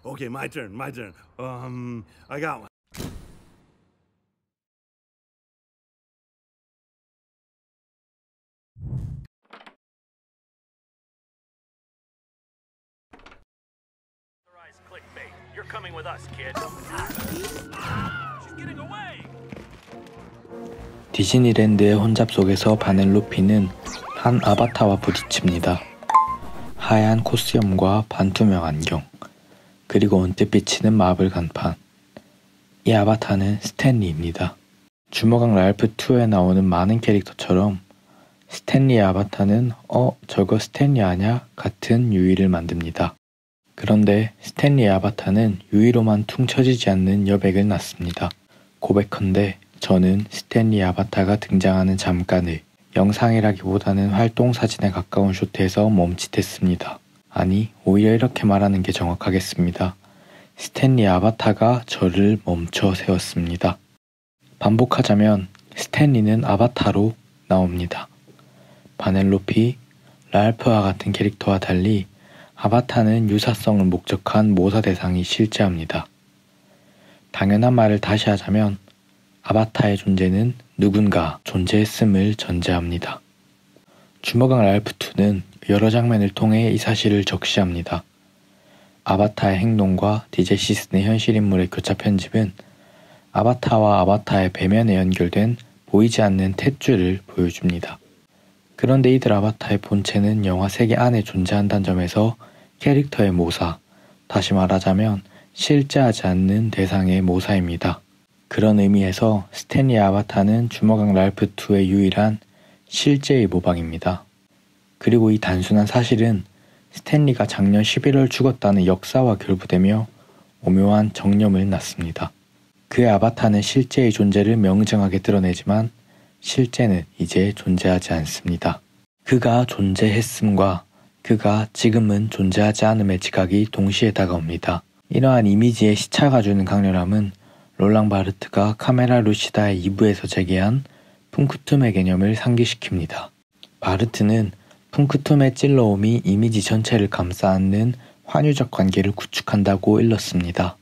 Okay, my turn. I got one. Clickbait. You're coming with us, kid. She's getting away. 디즈니랜드의 혼잡 속에서 바넬로피는 한 아바타와 부딪힙니다. 하얀 코스염과 반투명 안경, 그리고 언뜻 비치는 마블 간판. 이 아바타는 스탠리입니다. 주먹왕 랄프2에 나오는 많은 캐릭터처럼 스탠리의 아바타는 저거 스탠리 아냐? 같은 유의를 만듭니다. 그런데 스탠리의 아바타는 유의로만 퉁 쳐지지 않는 여백을 낳습니다. 고백컨대 저는 스탠리 아바타가 등장하는 잠깐을 영상이라기보다는 활동사진에 가까운 숏에서 멈칫했습니다. 아니, 오히려 이렇게 말하는 게 정확하겠습니다. 스탠리 아바타가 저를 멈춰 세웠습니다. 반복하자면 스탠리는 아바타로 나옵니다. 바넬로피, 랄프와 같은 캐릭터와 달리 아바타는 유사성을 목적한 모사 대상이 실제합니다. 당연한 말을 다시 하자면 아바타의 존재는 누군가 존재했음을 전제합니다. 주먹왕 랄프2는 여러 장면을 통해 이 사실을 적시합니다. 아바타의 행동과 DJ 시슨의 현실 인물의 교차 편집은 아바타와 아바타의 배면에 연결된 보이지 않는 탯줄을 보여줍니다. 그런데 이들 아바타의 본체는 영화 세계 안에 존재한다는 점에서 캐릭터의 모사, 다시 말하자면 실제하지 않는 대상의 모사입니다. 그런 의미에서 스탠리 아바타는 주먹왕 랄프2의 유일한 실제의 모방입니다. 그리고 이 단순한 사실은 스탠리가 작년 11월 죽었다는 역사와 결부되며 오묘한 정념을 낳습니다. 그의 아바타는 실제의 존재를 명정하게 드러내지만 실제는 이제 존재하지 않습니다. 그가 존재했음과 그가 지금은 존재하지 않음의 지각이 동시에 다가옵니다. 이러한 이미지의 시차가 주는 강렬함은 롤랑 바르트가 카메라 루시다의 2부에서 제기한 풍크툼의 개념을 상기시킵니다. 바르트는 풍크툼의 찔러옴이 이미지 전체를 감싸 안는 환유적 관계를 구축한다고 일렀습니다.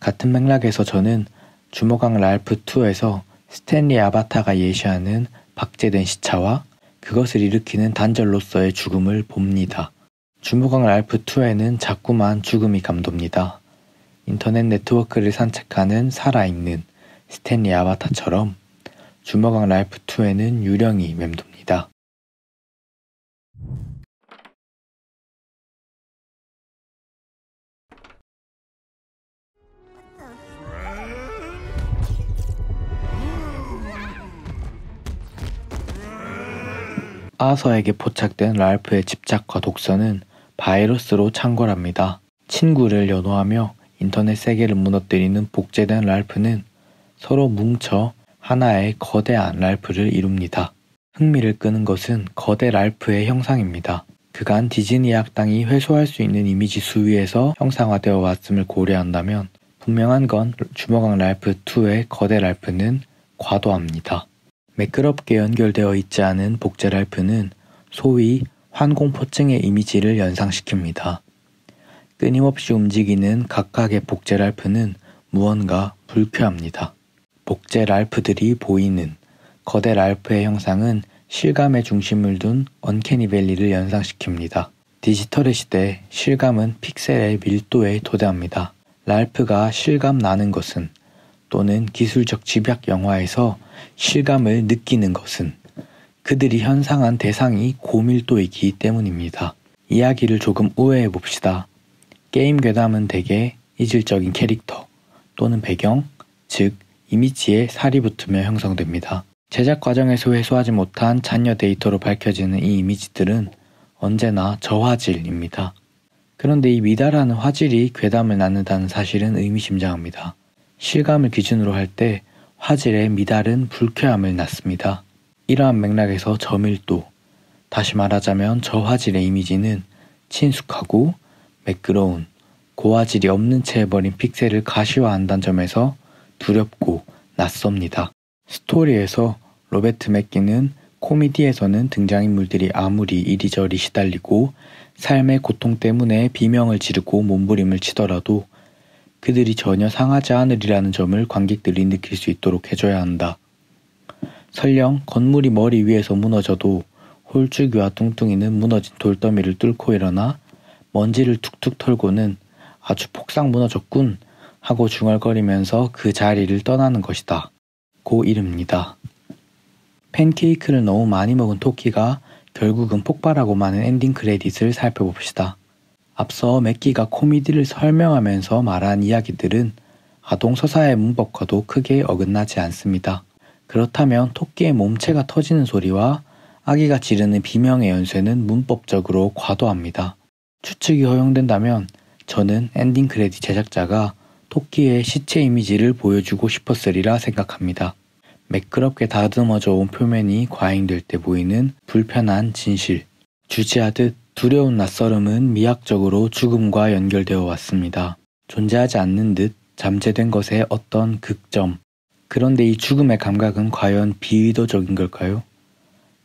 같은 맥락에서 저는 주먹왕 랄프2에서 스탠리 아바타가 예시하는 박제된 시차와 그것을 일으키는 단절로서의 죽음을 봅니다. 주먹왕 랄프2에는 자꾸만 죽음이 감돕니다. 인터넷 네트워크를 산책하는 살아있는 스탠리 아바타처럼 주먹왕 랄프2에는 유령이 맴돕니다. 아서에게 포착된 랄프의 집착과 독서는 바이러스로 창궐합니다. 친구를 연호하며 인터넷 세계를 무너뜨리는 복제된 랄프는 서로 뭉쳐 하나의 거대한 랄프를 이룹니다. 흥미를 끄는 것은 거대 랄프의 형상입니다. 그간 디즈니 악당이 회수할 수 있는 이미지 수위에서 형상화되어 왔음을 고려한다면 분명한 건 주먹왕 랄프2의 거대 랄프는 과도합니다. 매끄럽게 연결되어 있지 않은 복제 랄프는 소위 환공포증의 이미지를 연상시킵니다. 끊임없이 움직이는 각각의 복제 랄프는 무언가 불쾌합니다. 복제 랄프들이 보이는 거대 랄프의 형상은 실감의 중심을 둔 언캐니 밸리를 연상시킵니다. 디지털의 시대, 실감은 픽셀의 밀도에 도달합니다. 랄프가 실감 나는 것은 또는 기술적 집약 영화에서 실감을 느끼는 것은 그들이 현상한 대상이 고밀도이기 때문입니다. 이야기를 조금 우회해 봅시다. 게임 괴담은 대개 이질적인 캐릭터 또는 배경, 즉 이미지에 살이 붙으며 형성됩니다. 제작 과정에서 회수하지 못한 잔여 데이터로 밝혀지는 이 이미지들은 언제나 저화질입니다. 그런데 이 미달하는 화질이 괴담을 낳는다는 사실은 의미심장합니다. 실감을 기준으로 할 때 화질의 미달은 불쾌함을 낳습니다. 이러한 맥락에서 저밀도, 다시 말하자면 저화질의 이미지는 친숙하고 매끄러운 고화질이 없는 채 해버린 픽셀을 가시화한다는 점에서 두렵고 낯섭니다. 스토리에서 로베트 맥기는 코미디에서는 등장인물들이 아무리 이리저리 시달리고 삶의 고통 때문에 비명을 지르고 몸부림을 치더라도 그들이 전혀 상하지 않으리라는 점을 관객들이 느낄 수 있도록 해줘야 한다. 설령 건물이 머리 위에서 무너져도 홀쭉이와 뚱뚱이는 무너진 돌더미를 뚫고 일어나 먼지를 툭툭 털고는 아주 폭삭 무너졌군 하고 중얼거리면서 그 자리를 떠나는 것이다. 고 이릅니다. 팬케이크를 너무 많이 먹은 토끼가 결국은 폭발하고 마는 엔딩 크레딧을 살펴봅시다. 앞서 맥기가 코미디를 설명하면서 말한 이야기들은 아동 서사의 문법과도 크게 어긋나지 않습니다. 그렇다면 토끼의 몸체가 터지는 소리와 아기가 지르는 비명의 연쇄는 문법적으로 과도합니다. 추측이 허용된다면 저는 엔딩 크레딧 제작자가 토끼의 시체 이미지를 보여주고 싶었으리라 생각합니다. 매끄럽게 다듬어져 온 표면이 과잉될 때 보이는 불편한 진실. 주지하듯 두려운 낯설음은 미학적으로 죽음과 연결되어 왔습니다. 존재하지 않는 듯 잠재된 것의 어떤 극점. 그런데 이 죽음의 감각은 과연 비의도적인 걸까요?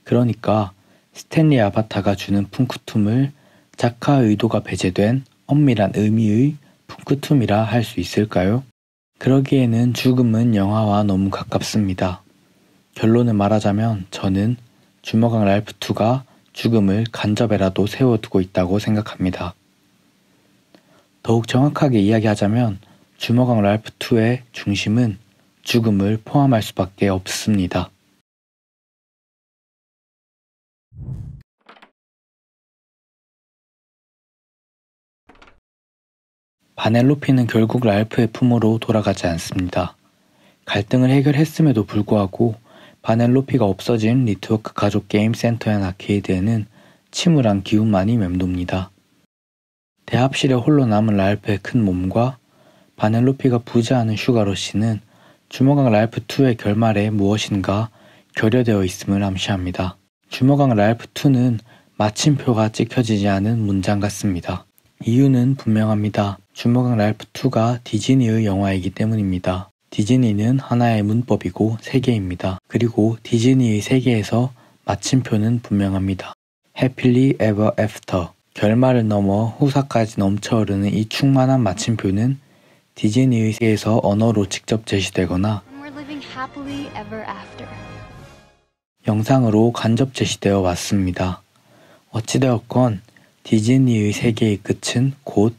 그러니까 스탠리 아바타가 주는 쿵쿠툼을 작화 의도가 배제된 엄밀한 의미의 쿵쿠툼이라 할 수 있을까요? 그러기에는 죽음은 영화와 너무 가깝습니다. 결론을 말하자면 저는 주먹왕 랄프2가 죽음을 간접에라도 세워두고 있다고 생각합니다. 더욱 정확하게 이야기하자면 주먹왕 랄프2의 중심은 죽음을 포함할 수밖에 없습니다. 바넬로피는 결국 랄프의 품으로 돌아가지 않습니다. 갈등을 해결했음에도 불구하고 바넬로피가 없어진 리트워크 가족 게임 센터 앤 아케이드에는 침울한 기운만이 맴돕니다. 대합실에 홀로 남은 랄프의 큰 몸과 바넬로피가 부재하는 슈가러시는 주먹왕 랄프2의 결말에 무엇인가 결여되어 있음을 암시합니다. 주먹왕 랄프2는 마침표가 찍혀지지 않은 문장 같습니다. 이유는 분명합니다. 주먹왕 랄프2가 디즈니의 영화이기 때문입니다. 디즈니는 하나의 문법이고 세계입니다. 그리고 디즈니의 세계에서 마침표는 분명합니다. Happily Ever After. 결말을 넘어 후사까지 넘쳐흐르는 이 충만한 마침표는 디즈니의 세계에서 언어로 직접 제시되거나 영상으로 간접 제시되어 왔습니다. 어찌되었건 디즈니의 세계의 끝은 곧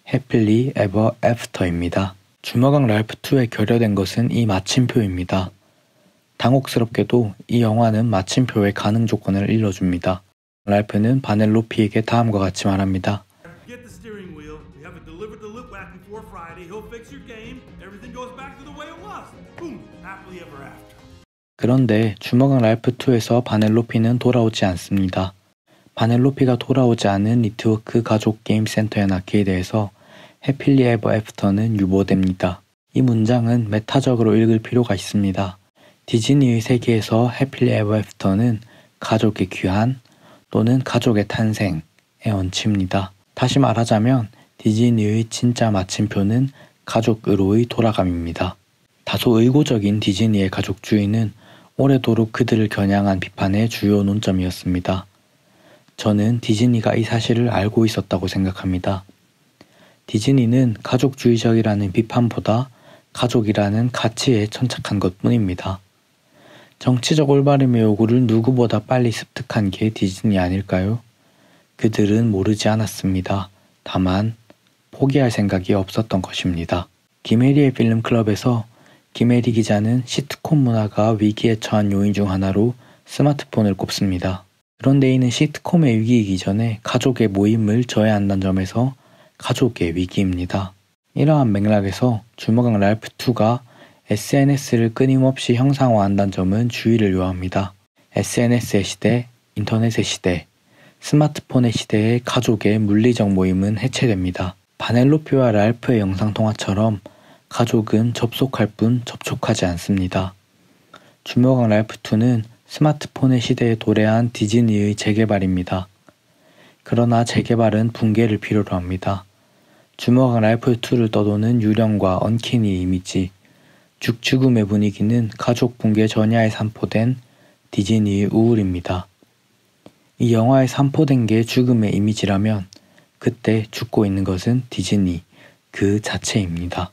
Happily Ever After입니다. 주먹왕 랄프2에 결여된 것은 이 마침표입니다. 당혹스럽게도 이 영화는 마침표의 가능 조건을 일러줍니다. 랄프는 바넬로피에게 다음과 같이 말합니다. 그런데 주먹왕 랄프2에서 바넬로피는 돌아오지 않습니다. 바넬로피가 돌아오지 않은 리트워크 가족 게임 센터 앤 아케이드에서 해필리 에버 애프터는 유보됩니다. 이 문장은 메타적으로 읽을 필요가 있습니다. 디즈니의 세계에서 해필리 에버 애프터는 가족의 귀환 또는 가족의 탄생의 원치입니다. 다시 말하자면 디즈니의 진짜 마침표는 가족으로의 돌아감입니다. 다소 의고적인 디즈니의 가족주의는 오래도록 그들을 겨냥한 비판의 주요 논점이었습니다. 저는 디즈니가 이 사실을 알고 있었다고 생각합니다. 디즈니는 가족주의적이라는 비판보다 가족이라는 가치에 천착한 것뿐입니다. 정치적 올바름의 요구를 누구보다 빨리 습득한 게 디즈니 아닐까요? 그들은 모르지 않았습니다. 다만 포기할 생각이 없었던 것입니다. 김혜리의 필름클럽에서 김혜리 기자는 시트콤 문화가 위기에 처한 요인 중 하나로 스마트폰을 꼽습니다. 그런데 이는 시트콤의 위기이기 전에 가족의 모임을 저해한다는 점에서 가족의 위기입니다. 이러한 맥락에서 주먹왕 랄프2가 SNS를 끊임없이 형상화한다는 점은 주의를 요합니다. SNS의 시대, 인터넷의 시대, 스마트폰의 시대에 가족의 물리적 모임은 해체됩니다. 바넬로피와 랄프의 영상통화처럼 가족은 접속할 뿐 접촉하지 않습니다. 주먹왕 랄프2는 스마트폰의 시대에 도래한 디즈니의 재개발입니다. 그러나 재개발은 붕괴를 필요로 합니다. 주먹왕 랄프2를 떠도는 유령과 언캐니 이미지, 죽죽음의 분위기는 가족 붕괴 전야에 산포된 디즈니의 우울입니다. 이 영화에 산포된 게 죽음의 이미지라면 그때 죽고 있는 것은 디즈니 그 자체입니다.